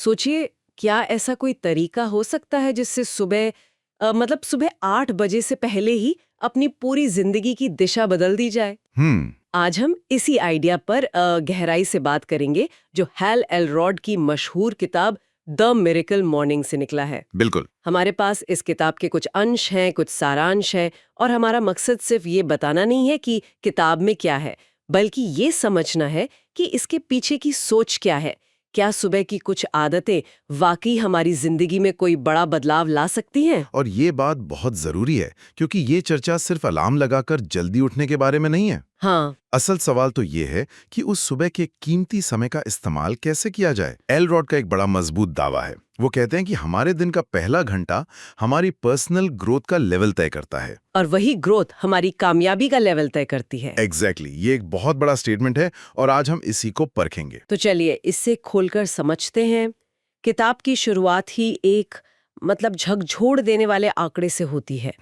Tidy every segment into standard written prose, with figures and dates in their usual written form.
सोचिए, क्या ऐसा कोई तरीका हो सकता है जिससे सुबह 8 बजे से पहले ही अपनी पूरी जिंदगी की दिशा बदल दी जाए? आज हम इसी आइडिया पर गहराई से बात करेंगे, जो हैल एलरॉड की मशहूर किताब द मिरेकल मॉर्निंग से निकला है। बिल्कुल। हमारे पास इस किताब के कुछ अंश हैं, कुछ सारांश है, और हमारा मकसद सिर्फ ये बताना नहीं है कि किताब में क्या है, बल्कि ये समझना है कि इसके पीछे की सोच क्या है। क्या सुबह की कुछ आदतें वाकई हमारी जिंदगी में कोई बड़ा बदलाव ला सकती हैं? और ये बात बहुत जरूरी है, क्योंकि ये चर्चा सिर्फ अलार्म लगाकर जल्दी उठने के बारे में नहीं है। हाँ, असल सवाल तो ये है कि उस सुबह के कीमती समय का इस्तेमाल कैसे किया जाए। एलरॉड का एक बड़ा मजबूत दावा है। वो कहते हैं कि हमारे दिन का पहला घंटा हमारी पर्सनल ग्रोथ का लेवल तय करता है, और वही ग्रोथ हमारी कामयाबी का लेवल तय करती है। एग्जैक्टली। ये एक बहुत बड़ा स्टेटमेंट है और आज हम इसी को परखेंगे। तो चलिए इससे खोलकर समझते हैं। किताब की शुरुआत ही एक झकझोर देने वाले आंकड़े से होती है।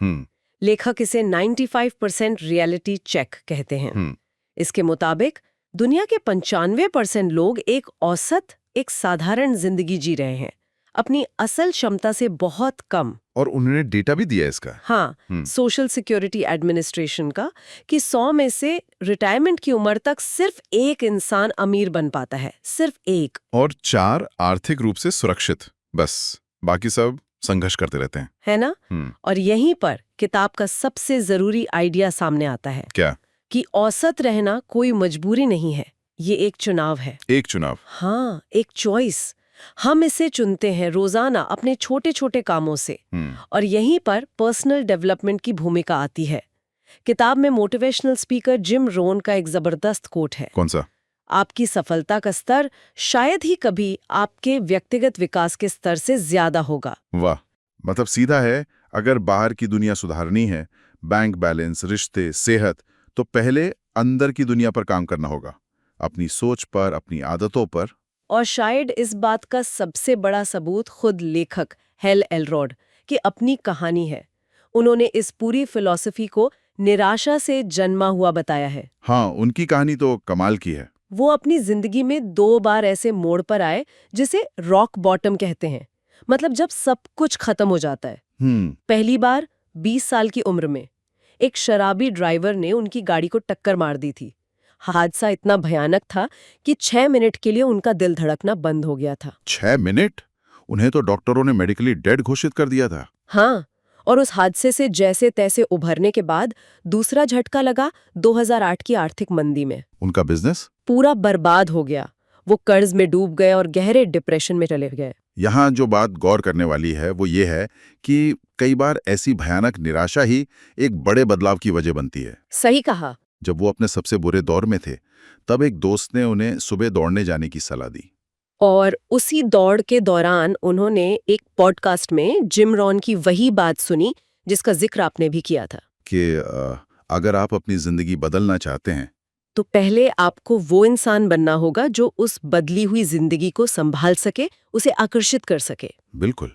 लेखक इसे 95% रियलिटी चेक कहते हैं। इसके मुताबिक दुनिया के 95% लोग एक साधारण जिंदगी जी रहे हैं, अपनी असल क्षमता से बहुत कम। और उन्होंने डेटा भी दिया इसका। हाँ, सोशल सिक्योरिटी एडमिनिस्ट्रेशन का, कि 100 में से रिटायरमेंट की उम्र तक सिर्फ एक इंसान अमीर बन पाता है, सिर्फ एक। और 4 आर्थिक रूप से सुरक्षित, बस बाकी सब संघर्ष करते रहते हैं, है ना? और यहीं पर किताब का सबसे जरूरी आइडिया सामने आता है। क्या? कि औसत रहना कोई मजबूरी नहीं है, ये एक चुनाव है। एक चुनाव? हाँ, एक चॉइस। हम इसे चुनते हैं रोजाना अपने छोटे छोटे कामों से। और यहीं पर पर्सनल डेवलपमेंट की भूमिका आती है। किताब में मोटिवेशनल स्पीकर जिम रोन का एक जबरदस्त कोट है। कौन सा? आपकी सफलता का स्तर शायद ही कभी आपके व्यक्तिगत विकास के स्तर से ज्यादा होगा। वाह, मतलब सीधा है, अगर बाहर की दुनिया सुधारनी है, बैंक बैलेंस, रिश्ते, सेहत, तो पहले अंदर की दुनिया पर काम करना होगा, अपनी सोच पर, अपनी आदतों पर। और शायद इस बात का सबसे बड़ा सबूत खुद लेखक हैल एलरॉड की अपनी कहानी है। उन्होंने इस पूरी फिलॉसफी को निराशा से जन्मा हुआ बताया है। हाँ, उनकी कहानी तो कमाल की है। वो अपनी जिंदगी में 2 बार ऐसे मोड़ पर आए जिसे रॉक बॉटम कहते हैं, मतलब जब सब कुछ खत्म हो जाता है। पहली बार 20 साल की उम्र में एक शराबी ड्राइवर ने उनकी गाड़ी को टक्कर मार दी थी। हादसा इतना भयानक था कि 6 मिनट के लिए उनका दिल धड़कना बंद हो गया था। 6 मिनट? उन्हें तो डॉक्टरों ने मेडिकली डेड घोषित कर दिया था। हाँ, और उस हादसे से जैसे तैसे उभरने के बाद दूसरा झटका लगा 2008 की आर्थिक मंदी में। उनका बिजनेस पूरा बर्बाद हो गया। वो कर्ज में डूब गए और गहरे डिप्रेशन में चले गए। यहाँ जो बात गौर करने वाली है वो ये है कि कई बार ऐसी भयानक निराशा ही एक बड़े बदलाव की वजह बनती है। सही कहा। जब वो अपने सबसे बुरे दौर में थे, तब एक दोस्त ने उन्हें सुबह दौड़ने जाने की सलाह दी। और उसी दौड़ के दौरान उन्होंने एक पॉडकास्ट में जिम रॉन की वही बात सुनी जिसका जिक्र आपने भी किया था, कि अगर आप अपनी जिंदगी बदलना चाहते हैं तो पहले आपको वो इंसान बनना होगा जो उस बदली हुई जिंदगी को संभाल सके, उसे आकर्षित कर सके। बिल्कुल।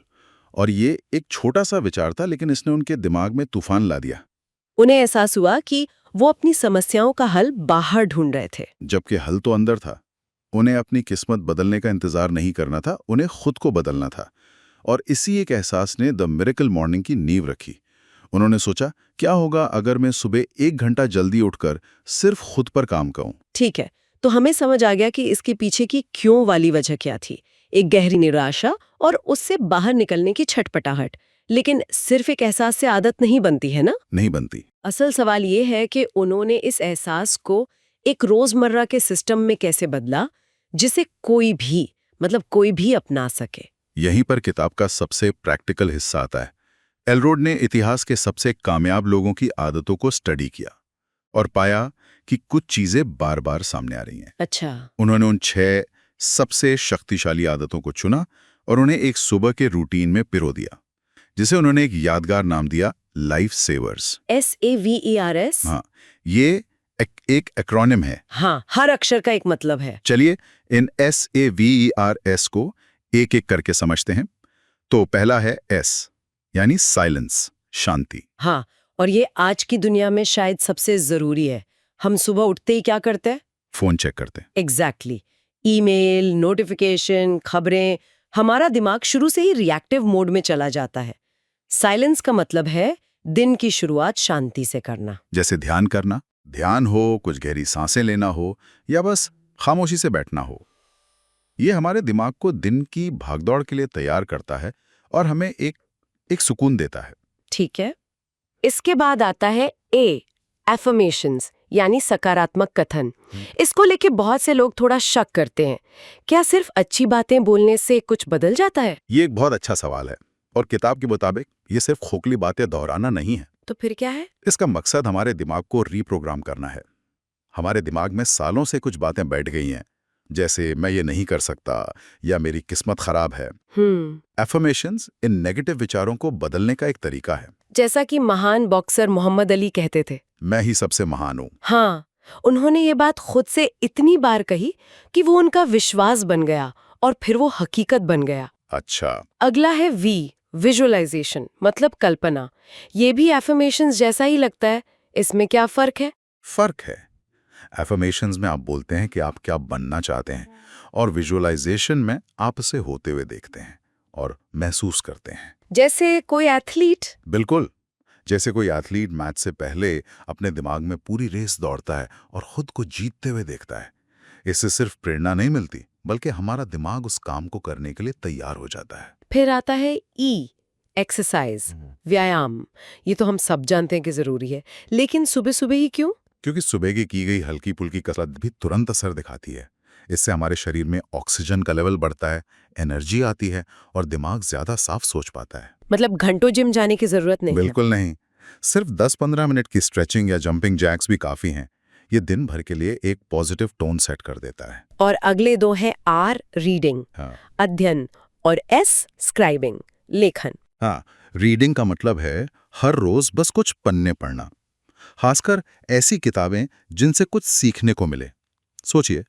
और ये एक छोटा सा विचार था, लेकिन इसने उनके दिमाग में तूफान ला दिया। उन्हें एहसास हुआ कि वो अपनी समस्याओं का हल बाहर ढूंढ रहे थे, जबकि हल तो अंदर था। उन्हें अपनी किस्मत बदलने का इंतजार नहीं करना था, उन्हें खुद को बदलना था। और इसी एक एहसास ने द मिरेकल मॉर्निंग की नींव रखी। उन्होंने सोचा, क्या होगा अगर मैं सुबह 1 घंटा जल्दी उठकर सिर्फ खुद पर काम करूं। ठीक है, तो हमें समझ आ गया कि इसके पीछे की क्यों वाली वजह क्या थी। एक गहरी निराशा और उससे बाहर निकलने की छटपटाहट। लेकिन सिर्फ एक एहसास से आदत नहीं बनती है ना? नहीं बनती। असल सवाल ये है कि उन्होंने इस एहसास को एक रोजमर्रा के सिस्टम में कैसे बदला, जिसे कोई भी अपना सके। यहीं पर किताब का सबसे प्रैक्टिकल हिस्सा आता है। एलरॉड ने इतिहास के सबसे कामयाब लोगों की आदतों को स्टडी किया और पाया कि कुछ चीजें बार बार सामने आ रही हैं। अच्छा। उन्होंने उन 6 सबसे शक्तिशाली आदतों को चुना और उन्हें एक सुबह के रूटीन में पिरो दिया, जिसे उन्होंने एक यादगार नाम दिया, लाइफ सेवर्स। SAVERS? हाँ, ये एक एक्रोनिम है। हाँ, हर अक्षर का एक मतलब है। चलिए इन SAVERS को एक एक करके समझते हैं। तो पहला है S, यानी साइलेंस, शांति। हाँ, और ये आज की दुनिया में शायद सबसे जरूरी है। हम सुबह उठते ही क्या करते हैं? फोन चेक करते हैं। एग्जैक्टली। ईमेल, नोटिफिकेशन, खबरें, हमारा दिमाग शुरू से ही रिएक्टिव मोड में चला जाता है। साइलेंस का मतलब है दिन की शुरुआत शांति से करना। जैसे ध्यान करना, ध्यान हो, कुछ गहरी सांसें लेना हो या बस खामोशी से बैठना हो। ये हमारे दिमाग को दिन की भागदौड़ के लिए तैयार करता है और हमें एक सुकून देता है। ठीक है। इसके बाद आता है एफर्मेशंस, यानी सकारात्मक कथन। इसको लेके बहुत से लोग थोड़ा शक करते हैं। क्या सिर्फ अच्छी बातें बोलने से कुछ बदल जाता है? ये एक बहुत अच्छा सवाल है और किताब के मुताबिक ये सिर्फ खोखली बातें दोहराना नहीं है। तो फिर क्या है? इसका मकसद हमारे दिमाग को रीप्रोग्राम करना है। हमारे दिमाग में सालों से कुछ बातें बैठ गई हैं, जैसे मैं ये नहीं कर सकता या मेरी किस्मत खराब है। एफर्मेशंस इन नेगेटिव विचारों को बदलने का एक तरीका है। जैसा कि महान बॉक्सर मोहम्मद अली कहते थे, मैं ही सबसे महान हूँ। हाँ, उन्होंने ये बात खुद से इतनी बार कही कि वो उनका विश्वास बन गया और फिर वो हकीकत बन गया। अच्छा। अगला है विजुअलाइजेशन, मतलब कल्पना। ये भी एफर्मेशंस जैसा ही लगता है। इसमें क्या फर्क है? फर्क है। एफर्मेशंस में आप बोलते हैं कि आप क्या बनना चाहते हैं और विजुअलाइजेशन में आप उसे होते हुए देखते हैं और महसूस करते हैं। जैसे कोई एथलीट। बिल्कुल, जैसे कोई एथलीट मैच से पहले अपने दिमाग में पूरी रेस दौड़ता है और खुद को जीतते हुए देखता है। इससे सिर्फ प्रेरणा नहीं मिलती, बल्कि हमारा दिमाग उस काम को करने के लिए तैयार हो जाता है। फिर आता है एक्सरसाइज, व्यायाम। ये तो हम सब जानते हैं कि जरूरी है, लेकिन सुबह सुबह ही क्यों? क्योंकि सुबह की गई हल्की फुल्की कसरत भी तुरंत असर दिखाती है। इससे हमारे शरीर में ऑक्सीजन का लेवल बढ़ता है, एनर्जी आती है और दिमाग ज्यादा साफ सोच पाता है। मतलब घंटों जिम जाने की जरूरत नहीं? बिल्कुल नहीं, सिर्फ 10-15 मिनट की स्ट्रेचिंग या जंपिंग जैक्स भी काफी हैं। ये दिन भर के लिए एक पॉजिटिव टोन सेट कर देता है। और अगले दो है आर, रीडिंग, अध्ययन, और एस, स्क्राइबिंग, लेखन। हाँ, रीडिंग का मतलब है हर रोज बस कुछ पन्ने पढ़ना, खासकर ऐसी किताबें जिनसे कुछ सीखने को मिले। सोचिए,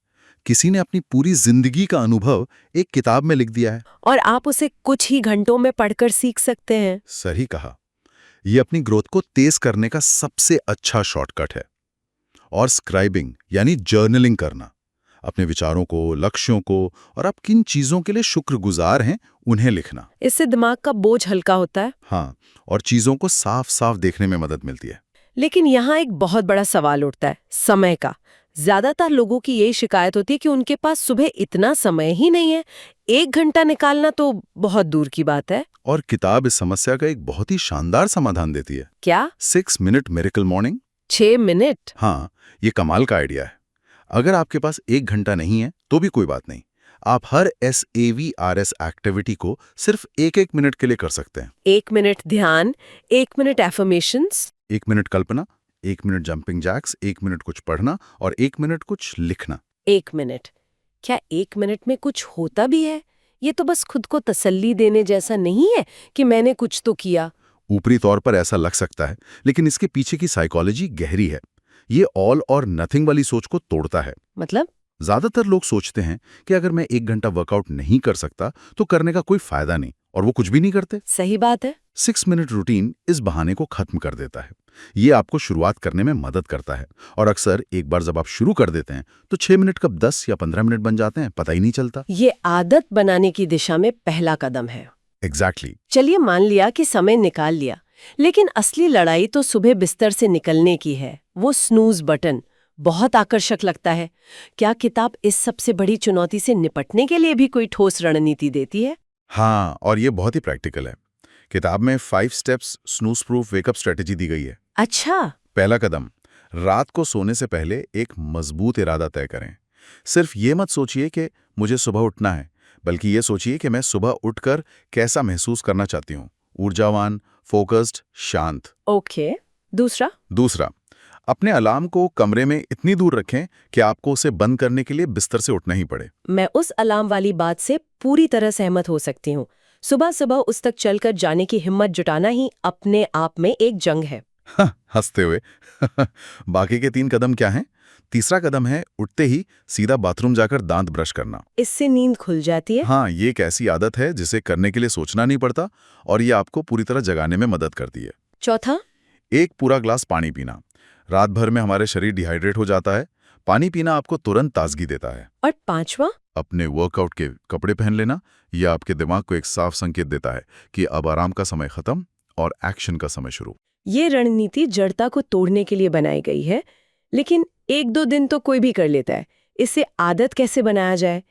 किसी ने अपनी पूरी जिंदगी का अनुभव एक किताब में लिख दिया है और आप उसे कुछ ही घंटों में पढ़कर सीख सकते हैं। सही कहा। यह अपनी ग्रोथ को तेज करने का सबसे अच्छा शॉर्टकट है। और स्क्राइबिंग यानी जर्नलिंग करना, अपने विचारों को, लक्ष्यों को और आप किन चीजों के लिए शुक्रगुजार हैं उन्हें लिखना। इससे दिमाग का बोझ हल्का होता है। हाँ, और चीजों को साफ साफ देखने में मदद मिलती है। लेकिन यहाँ एक बहुत बड़ा सवाल उठता है, समय का। ज्यादातर लोगों की यही शिकायत होती है कि उनके पास सुबह इतना समय ही नहीं है। 1 घंटा निकालना तो बहुत दूर की बात है। और किताब इस समस्या का एक बहुत ही शानदार समाधान देती है। क्या? 6 मिनट मिरेकल मॉर्निंग। 6 मिनट? हाँ, ये कमाल का आइडिया है। अगर आपके पास 1 घंटा नहीं है तो भी कोई बात नहीं, आप हर SAVRS एक्टिविटी को सिर्फ 1-1 मिनट के लिए कर सकते हैं। 1 मिनट ध्यान, 1 मिनट एफर्मेशंस, 1 मिनट कल्पना, 1 मिनट जंपिंग जैक्स, 1 मिनट कुछ पढ़ना और 1 मिनट कुछ लिखना। 1 मिनट। क्या 1 मिनट में कुछ होता भी है? ये तो बस खुद को तसल्ली देने जैसा नहीं है कि मैंने कुछ तो किया। ऊपरी तौर पर ऐसा लग सकता है, लेकिन इसके पीछे की साइकोलॉजी गहरी है। ये ऑल और नथिंग वाली सोच को तोड़ता है। मतलब? ज्यादातर लोग सोचते हैं कि अगर मैं 1 घंटा वर्कआउट नहीं कर सकता तो करने का कोई फायदा नहीं, और वो कुछ भी नहीं करते। सही बात है। 6 मिनट रूटीन इस बहाने को खत्म कर देता है। ये आपको शुरुआत करने में मदद करता है, और अक्सर एक बार जब आप शुरू कर देते हैं तो 6 मिनट कब 10 या 15 मिनट बन जाते हैं, पता ही नहीं चलता। ये आदत बनाने की दिशा में पहला कदम है। एग्जैक्टली। चलिए, मान लिया कि समय निकाल लिया, लेकिन असली लड़ाई तो सुबह बिस्तर से निकलने की है। वो स्नूज बटन बहुत आकर्षक लगता है। क्या किताब इस सबसे बड़ी चुनौती से निपटने के लिए भी कोई ठोस रणनीति देती है? हाँ, और ये बहुत ही प्रैक्टिकल है। किताब में 5 steps snooze proof wake up strategy दी गई है। अच्छा। पहला कदम, रात को सोने से पहले एक मजबूत इरादा तय करें। सिर्फ ये मत सोचिए कि मुझे सुबह उठना है, बल्कि ये सोचिए कि मैं सुबह उठकर कैसा महसूस करना चाहती हूँ। ऊर्जावान, फोकस्ड, शांत। ओके। दूसरा, अपने अलार्म को कमरे में इतनी दूर रखें कि आपको उसे बंद करने के लिए बिस्तर से उठना ही पड़े। मैं उस अलार्म वाली बात से पूरी तरह सहमत हो सकती हूँ। सुबह सुबह उस तक चलकर जाने की हिम्मत जुटाना ही अपने आप में एक जंग है। हंसते हुए बाकी के 3 कदम क्या हैं? तीसरा कदम है उठते ही सीधा बाथरूम जाकर दांत ब्रश करना। इससे नींद खुल जाती है। हाँ, ये एक ऐसी आदत है जिसे करने के लिए सोचना नहीं पड़ता, और ये आपको पूरी तरह जगाने में मदद करती है। चौथा, एक पूरा ग्लास पानी पीना। रात भर में हमारे शरीर डिहाइड्रेट हो जाता है, पानी पीना आपको तुरंत ताजगी देता है। और पांचवा, अपने वर्कआउट के कपड़े पहन लेना या आपके दिमाग को एक साफ संकेत देता है कि अब आराम का समय खत्म और एक्शन का समय शुरू। ये रणनीति जड़ता को तोड़ने के लिए बनाई गई है, लेकिन 1-2 दिन तो कोई भी कर लेता है। इससे आदत कैसे बनाया जाए?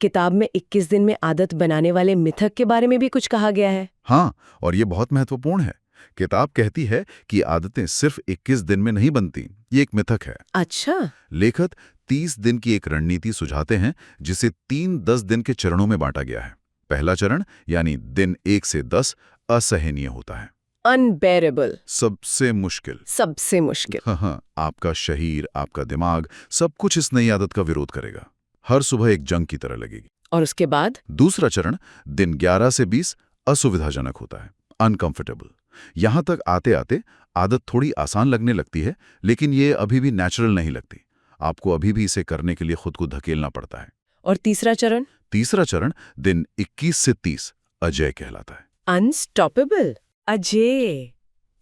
किताब में 21 दिन में आदत बनाने वाले मिथक के बारे में भी कुछ कहा गया है। हाँ, और ये बहुत महत्वपूर्ण है। किताब कहती है कि आदतें सिर्फ 21 दिन में नहीं बनती, ये एक मिथक है। अच्छा। लेखक 30 दिन की एक रणनीति सुझाते हैं जिसे 3-10 दिन के चरणों में बांटा गया है। पहला चरण यानी दिन 1 से 10 असहनीय होता है, अनबेरेबल, सबसे मुश्किल। सबसे मुश्किल। हाँ, आपका शरीर, आपका दिमाग, सब कुछ इस नई आदत का विरोध करेगा। हर सुबह एक जंग की तरह लगेगी। और उसके बाद दूसरा चरण दिन 11 से 20 असुविधाजनक होता है, अनकंफर्टेबल। यहां तक आते आते आदत थोड़ी आसान लगने लगती है, लेकिन ये अभी भी नेचुरल नहीं लगती। आपको अभी भी इसे करने के लिए खुद को धकेलना पड़ता है। और तीसरा चरण? तीसरा चरण दिन 21 से 30 अजय कहलाता है। अनस्टॉपेबल, अजय,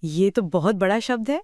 ये तो बहुत बड़ा शब्द है।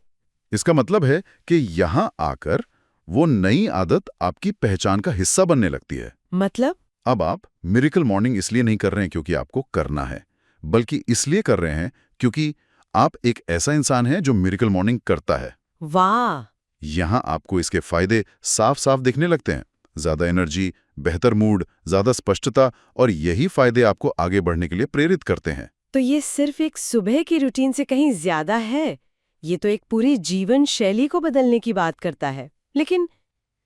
इसका मतलब है कि यहां आकर वो नई आदत आपकी पहचान का हिस्सा बनने लगती है। मतलब? अब आप मिरेकल मॉर्निंग इसलिए नहीं कर रहे हैं क्योंकि आपको करना है, बल्कि इसलिए कर रहे हैं क्योंकि आप एक ऐसा इंसान है जो मिरेकल मॉर्निंग करता है। वाह! यहां आपको इसके फायदे साफ साफ दिखने लगते हैं। ज्यादा एनर्जी, बेहतर मूड, ज्यादा स्पष्टता, और यही फायदे आपको आगे बढ़ने के लिए प्रेरित करते हैं। तो ये सिर्फ एक सुबह की रूटीन से कहीं ज्यादा है। ये तो एक पूरी जीवन शैली को बदलने की बात करता है। लेकिन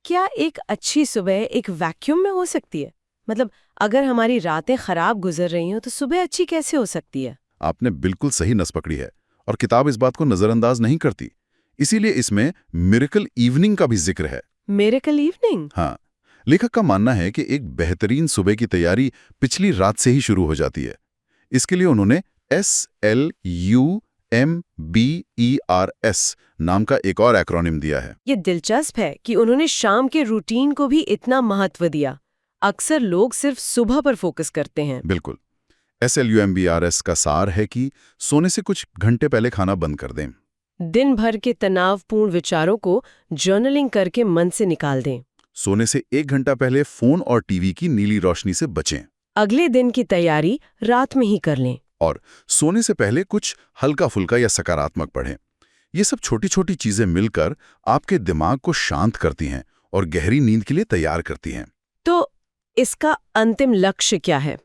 क्या एक अच्छी सुबह एक वैक्यूम में हो सकती है? मतलब अगर हमारी रातें खराब गुजर रही हो तो सुबह अच्छी कैसे हो सकती है? आपने बिल्कुल सही नस पकड़ी है, और किताब इस बात को नजरअंदाज नहीं करती। इसीलिए इसमें मिरेकल इवनिंग का भी जिक्र है। Miracle evening? हाँ, लेखक का मानना है कि एक बेहतरीन सुबह की तैयारी पिछली रात से ही शुरू हो जाती है। इसके लिए उन्होंने SLUMBERS नाम का एक और एक्रोनिम दिया है। ये दिलचस्प है कि उन्होंने शाम के रूटीन को भी इतना महत्व दिया। अक्सर लोग सिर्फ सुबह पर फोकस करते हैं। बिल्कुल। SLUMBERS का सार है कि सोने से कुछ घंटे पहले खाना बंद कर दें। दिन भर के तनावपूर्ण विचारों को जर्नलिंग करके मन से निकाल दें। सोने से 1 घंटा पहले फोन और टीवी की नीली रोशनी से बचें। अगले दिन की तैयारी रात में ही कर लें। और सोने से पहले कुछ हल्का फुल्का या सकारात्मक पढ़ें। ये सब छोटी छोटी चीजें मिलकर आपके दिमाग को शांत करती हैं और गहरी नींद के लिए तैयार करती हैं। तो इसका अंतिम लक्ष्य क्या है?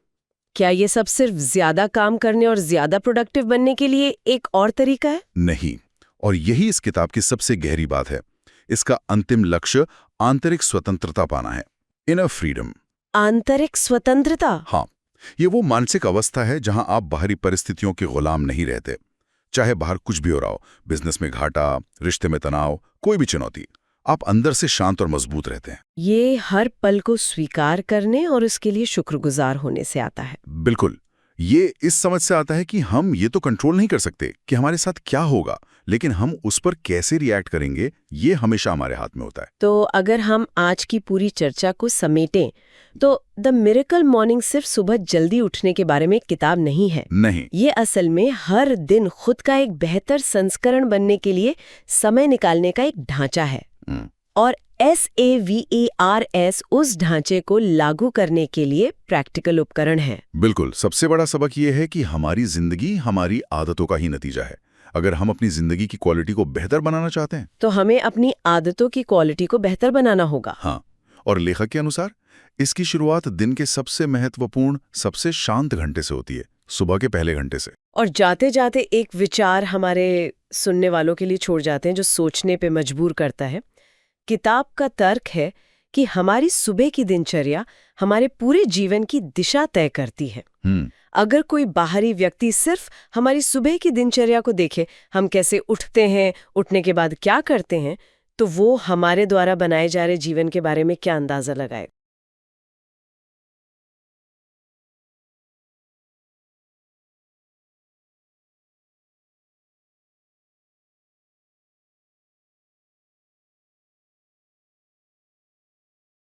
क्या ये सब सिर्फ ज्यादा काम करने और ज्यादा प्रोडक्टिव बनने के लिए एक और तरीका है? नहीं, और यही इस किताब की सबसे गहरी बात है। इसका अंतिम लक्ष्य आंतरिक स्वतंत्रता पाना है, इनर फ्रीडम। आंतरिक स्वतंत्रता? हाँ, ये वो मानसिक अवस्था है जहां आप बाहरी परिस्थितियों के गुलाम नहीं रहते। चाहे बाहर कुछ भी हो रहा हो, बिजनेस में घाटा, रिश्ते में तनाव, कोई भी चुनौती, आप अंदर से शांत और मजबूत रहते हैं। ये हर पल को स्वीकार करने और उसके लिए शुक्रगुजार होने से आता है। बिल्कुल, ये इस समझ से आता है कि हम ये तो कंट्रोल नहीं कर सकते कि हमारे साथ क्या होगा, लेकिन हम उस पर कैसे रिएक्ट करेंगे ये हमेशा हमारे हाथ में होता है। तो अगर हम आज की पूरी चर्चा को समेटें तो द मिरेकल मॉर्निंग सिर्फ सुबह जल्दी उठने के बारे में एक किताब नहीं है। नहीं, ये असल में हर दिन खुद का एक बेहतर संस्करण बनने के लिए समय निकालने का एक ढांचा है। और SAVERS उस ढांचे को लागू करने के लिए प्रैक्टिकल उपकरण है। बिल्कुल, सबसे बड़ा सबक ये है कि हमारी जिंदगी हमारी आदतों का ही नतीजा है। अगर हम अपनी जिंदगी की क्वालिटी को बेहतर बनाना चाहते हैं तो हमें अपनी आदतों की क्वालिटी को बेहतर बनाना होगा। हाँ, और लेखक के अनुसार इसकी शुरुआत दिन के सबसे महत्वपूर्ण, सबसे शांत घंटे से होती है, सुबह के पहले घंटे से। और जाते जाते एक विचार हमारे सुनने वालों के लिए छोड़ जाते हैं जो सोचने पे मजबूर करता है। किताब का तर्क है कि हमारी सुबह की दिनचर्या हमारे पूरे जीवन की दिशा तय करती है। अगर कोई बाहरी व्यक्ति सिर्फ हमारी सुबह की दिनचर्या को देखे, हम कैसे उठते हैं, उठने के बाद क्या करते हैं, तो वो हमारे द्वारा बनाए जा रहे जीवन के बारे में क्या अंदाजा लगाए।